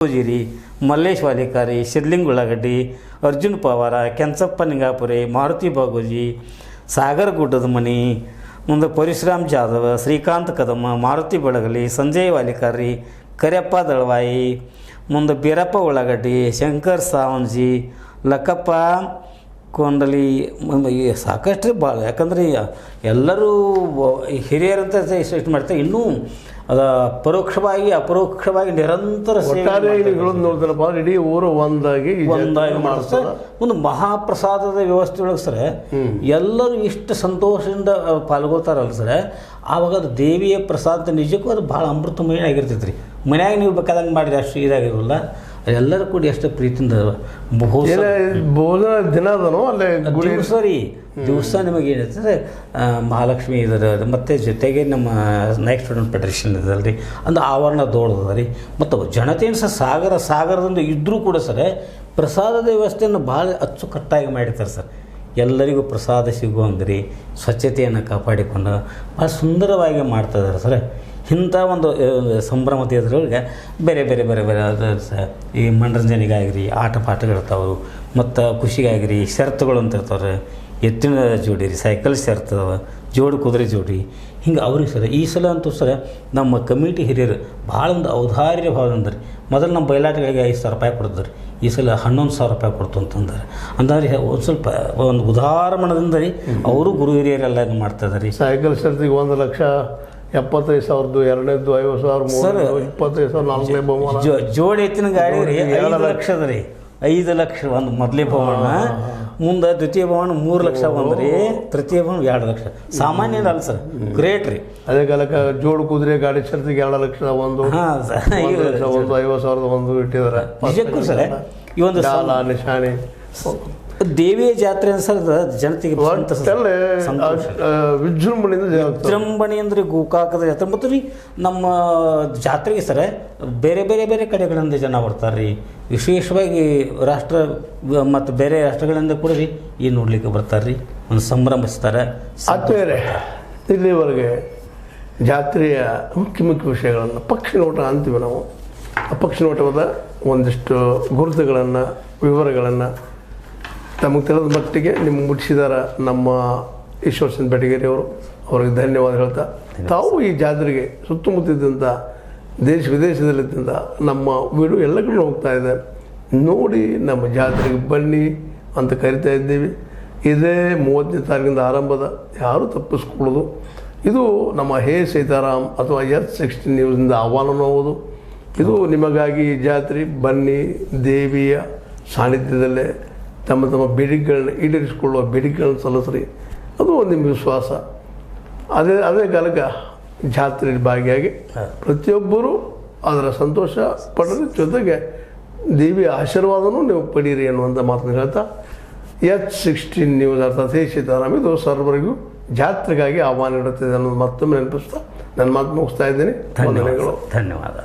ಪೂಜಿರಿ, ಮಲ್ಲೇಶ್ ವಾಲಿಕಾರಿ, ಸಿದ್ಲಿಂಗ್ ಉಳ್ಳಾಗಡ್ಡಿ, ಅರ್ಜುನ್ ಪವಾರ, ಕೆಂಚಪ್ಪ ನಿಂಗಾಪುರಿ, ಮಾರುತಿ ಬಾಗೂಜಿ, ಸಾಗರ್ ಗುಡ್ಡದ ಮನಿ, ಮುಂದೆ ಪರಶುರಾಮ್ ಜಾಧವ್, ಶ್ರೀಕಾಂತ್ ಕದಮ, ಮಾರುತಿ ಬೆಳಗಲಿ, ಸಂಜಯ್ ವಾಲಿಕಾರಿ, ಕರಿಯಪ್ಪ ದಳವಾಯಿ, ಮುಂದೆ ಬೀರಪ್ಪ ಉಳ್ಳಾಗಡ್ಡಿ, ಶಂಕರ್ ಸಾವಂಜಿ, ಲಕ್ಕಪ್ಪ ಕೊಂಡಲಿ, ಸಾಕಷ್ಟು ಭಾಳ. ಯಾಕಂದರೆ ಎಲ್ಲರೂ ಹಿರಿಯರಂತ ಇಷ್ಟು ಮಾಡ್ತಾರೆ. ಇನ್ನೂ ಅದು ಪರೋಕ್ಷವಾಗಿ ಅಪರೋಕ್ಷವಾಗಿ ನಿರಂತರ ನೋಡ್ತಾರಪ್ಪ, ಇಡೀ ಊರು ಒಂದಾಗಿ ಮಾಡ್ತಾರೆ. ಒಂದು ಮಹಾಪ್ರಸಾದದ ವ್ಯವಸ್ಥೆ ಒಳಗೆ ಸರ್ ಎಲ್ಲರೂ ಇಷ್ಟು ಸಂತೋಷದಿಂದ ಪಾಲ್ಗೊಳ್ತಾರಲ್ಲ ಸರ್, ಆವಾಗ ಅದು ದೇವಿಯ ಪ್ರಸಾದ ನಿಜಕ್ಕೂ ಅದು ಭಾಳ ಅಮೃತಮಯ ಆಗಿರ್ತೈತೆ ರೀ. ಮನ್ಯಾಗ ನೀವು ಬೇಕಾದಂಗೆ ಮಾಡಿದ್ರೆ ಅಷ್ಟು ಇದಾಗಿರೋಲ್ಲ, ಎಲ್ಲರೂ ಕೂಡ ಎಷ್ಟು ಪ್ರೀತಿಯಿಂದ ಭೋಜನ ದಿನ ಅದನೋ ಅಲ್ಲೇ ದಿವಸ ರೀ. ದಿವಸ ನಿಮಗೆ ಏನಿರ್ತದೆ ಮಹಾಲಕ್ಷ್ಮಿ ಇದರ ಮತ್ತು ಜೊತೆಗೆ ನಮ್ಮ ನಾಯಕ್ ಸ್ಟೂಡೆಂಟ್ ಫೆಡರೇಷನ್ ಇದಲ್ಲ ರೀ, ಒಂದು ಆವರಣ ದೊಡ್ಡದ ರೀ. ಮತ್ತು ಜನತೆಯನ್ನು ಸಹ ಸಾಗರದಿಂದ ಇದ್ದರೂ ಕೂಡ ಸರ್ ಪ್ರಸಾದದ ವ್ಯವಸ್ಥೆಯನ್ನು ಭಾಳ ಅಚ್ಚುಕಟ್ಟಾಗಿ ಮಾಡಿರ್ತಾರೆ ಸರ್. ಎಲ್ಲರಿಗೂ ಪ್ರಸಾದ ಸಿಗುವಂಗೆ ರೀ, ಸ್ವಚ್ಛತೆಯನ್ನು ಕಾಪಾಡಿಕೊಂಡು ಭಾಳ ಸುಂದರವಾಗಿ ಮಾಡ್ತಾಯಿದ್ದಾರೆ ಸರ್. ಇಂಥ ಒಂದು ಸಂಭ್ರಮತೆ ಇದರೊಳಗೆ ಬೇರೆ ಬೇರೆ ಬೇರೆ ಬೇರೆ ಅದು ಸಹ ಈ ಮನರಂಜನೆಗಾಗಿರಿ ಆಟ ಪಾಠಗಳಿರ್ತಾವೆ, ಮತ್ತು ಖುಷಿಗಾಗಿರಿ ಷರತ್ತುಗಳು ಅಂತ ಇರ್ತಾವೆ. ಎತ್ತಿನ ಜೋಡಿ ರೀ, ಸೈಕಲ್ ಷರತ್ತು, ಜೋಡಿ ಕುದುರೆ ಜೋಡಿ, ಹಿಂಗೆ ಅವ್ರಿಗೆ ಸರ್ ಈ ಸಲ ಅಂತೂ ಸರ್ ನಮ್ಮ ಕಮಿಟಿ ಹಿರಿಯರು ಭಾಳ ಒಂದು ಔದಾರ್ಯ ಭಾವ ಅಂದ್ರಿ. ಮೊದಲು ನಮ್ಮ ಬಯಲಾಟಗಳಿಗೆ 5,000 ರೂಪಾಯಿ ಕೊಡ್ತಾರೆ, ಈ ಸಲ 11,000 ರೂಪಾಯಿ ಕೊಡ್ತು ಅಂತಂದ್ರೆ. ಅಂದರೆ ಒಂದು ಸ್ವಲ್ಪ ಒಂದು ಉದಾಹರಣದಿಂದ ರೀ ಅವರು ಗುರು ಹಿರಿಯರೆಲ್ಲ ಇದು ಮಾಡ್ತಾಯಿದ್ದಾರೆ ರೀ. ಸೈಕಲ್ ಷರತ್ತಿಗೆ 1,75,000, ಎರಡನೇದು 50,000, 25,000, ನಾಲ್ಕನೇ ಬಹುಮಾನ. ಜೋಡಿ ಎತ್ತಿನ ಗಾಡಿ ರೀ 5 ಲಕ್ಷದ ರೀ, 5 ಲಕ್ಷ ಒಂದು ಮೊದಲೇ ಭವನ, ಮುಂದೆ ದ್ವಿತೀಯ ಭವನ 3 ಲಕ್ಷ ಒಂದು ರೀ, ತೃತೀಯ ಭವನ 2 ಲಕ್ಷ. ಸಾಮಾನ್ಯ ಅಲ್ಲ ಸರ್, ಗ್ರೇಟ್ ರೀ. ಅದೇ ಕಾಲಕ್ಕೆ ಜೋಡು ಕುದುರೆ ಗಾಡಿ ಷರತ್ತಿಗೆ 2 ಲಕ್ಷ ಒಂದು, 50,000 ಒಂದು ಇಟ್ಟಿದ್ದಾರೆ. ನಿಜಕ್ಕೂ ಸರ್ ಈ ಒಂದು ನಿಶಾಣಿ ದೇವಿಯ ಜಾತ್ರೆ ಸರ್ ಜನತೆಗೆ ವಿಜೃಂಭಣೆ ಅಂದರೆ ಗೋಕಾಕದ ಜಾತ್ರೆ. ಮತ್ತು ರೀ ನಮ್ಮ ಜಾತ್ರೆಗೆ ಸರ್ ಬೇರೆ ಬೇರೆ ಬೇರೆ ಕಡೆಗಳಿಂದ ಜನ ಬರ್ತಾರೆ ರೀ. ವಿಶೇಷವಾಗಿ ರಾಷ್ಟ್ರ ಮತ್ತು ಬೇರೆ ರಾಷ್ಟ್ರಗಳಿಂದ ಕೂಡ ರೀ ಈ ನೋಡ್ಲಿಕ್ಕೆ ಬರ್ತಾರೆ ರೀ, ಒಂದು ಸಂಭ್ರಮಿಸ್ತಾರೆ. ಬೇರೆ ಇಲ್ಲಿವರೆಗೆ ಜಾತ್ರೆಯ ಮುಖ್ಯ ವಿಷಯಗಳನ್ನು ಪಕ್ಷಿ ನೋಟ ಅಂತೀವಿ ನಾವು. ಆ ಪಕ್ಷಿ ನೋಟವಾದ ಒಂದಿಷ್ಟು ಗುರುತುಗಳನ್ನು ವಿವರಗಳನ್ನು ನಮಗೆ ತಿಳಿದ ಮಟ್ಟಿಗೆ ನಿಮ್ಗೆ ಮುಟ್ಟಿಸಿದಾರ ನಮ್ಮ ಈಶ್ವರ್ ಬೆಟಗೇರಿ ಅವರು. ಅವ್ರಿಗೆ ಧನ್ಯವಾದ ಹೇಳ್ತಾ, ತಾವು ಈ ಜಾತ್ರೆಗೆ ಸುತ್ತಮುತ್ತಿದ್ದಂಥ ದೇಶ ವಿದೇಶದಲ್ಲಿದ್ದಂಥ ನಮ್ಮ ವೀಡು ಎಲ್ಲ ಕಡೆ ಹೋಗ್ತಾ ಇದೆ, ನೋಡಿ ನಮ್ಮ ಜಾತ್ರೆಗೆ ಬನ್ನಿ ಅಂತ ಕರಿತಾ ಇದ್ದೀವಿ. ಇದೇ 30ನೇ ತಾರೀಕಿಂದ ಆರಂಭದ, ಯಾರೂ ತಪ್ಪಿಸ್ಕೊಳ್ಳೋದು. ಇದು ನಮ್ಮ ಹೇ ಸೀತಾರಾಮ್ ಅಥವಾ S16 ನ್ಯೂಸಿಂದ ಆಹ್ವಾನವೂ ಹೌದು. ಇದು ನಿಮಗಾಗಿ ಈ ಜಾತ್ರೆ ಬನ್ನಿ, ದೇವಿಯ ಸಾನ್ನಿಧ್ಯದಲ್ಲೇ ತಮ್ಮ ತಮ್ಮ ಬೇಡಿಕೆಗಳನ್ನ ಈಡೇರಿಸಿಕೊಳ್ಳುವ ಬೇಡಿಕೆಗಳನ್ನ ಸಲ್ಲಿಸ್ರಿ, ಅದು ನಿಮ್ಮ ವಿಶ್ವಾಸ. ಅದೇ ಕಾಲಕ್ಕೆ ಜಾತ್ರೆಯಲ್ಲಿ ಭಾಗಿಯಾಗಿ ಪ್ರತಿಯೊಬ್ಬರೂ ಅದರ ಸಂತೋಷ ಪಡೋದ್ರ ಜೊತೆಗೆ ದೇವಿಯ ಆಶೀರ್ವಾದನೂ ನೀವು ಪಡೀರಿ ಅನ್ನುವಂಥ ಮಾತನ್ನು ಹೇಳ್ತಾ, S16 ನ್ಯೂಸ್ ಅರ್ಥಾತ್ ಹೇ ಸೀತಾರಾಮ್ ಇದು ಸರ್ವರಿಗೂ ಜಾತ್ರೆಗಾಗಿ ಆಹ್ವಾನ ನೀಡುತ್ತದೆ ಅನ್ನೋದು ಮತ್ತೊಮ್ಮೆ ನೆನಪಿಸ್ತಾ ನನ್ನ ಮಾತು ಮುಗಿಸ್ತಾ ಇದ್ದೀನಿ. ಧನ್ಯವಾದ.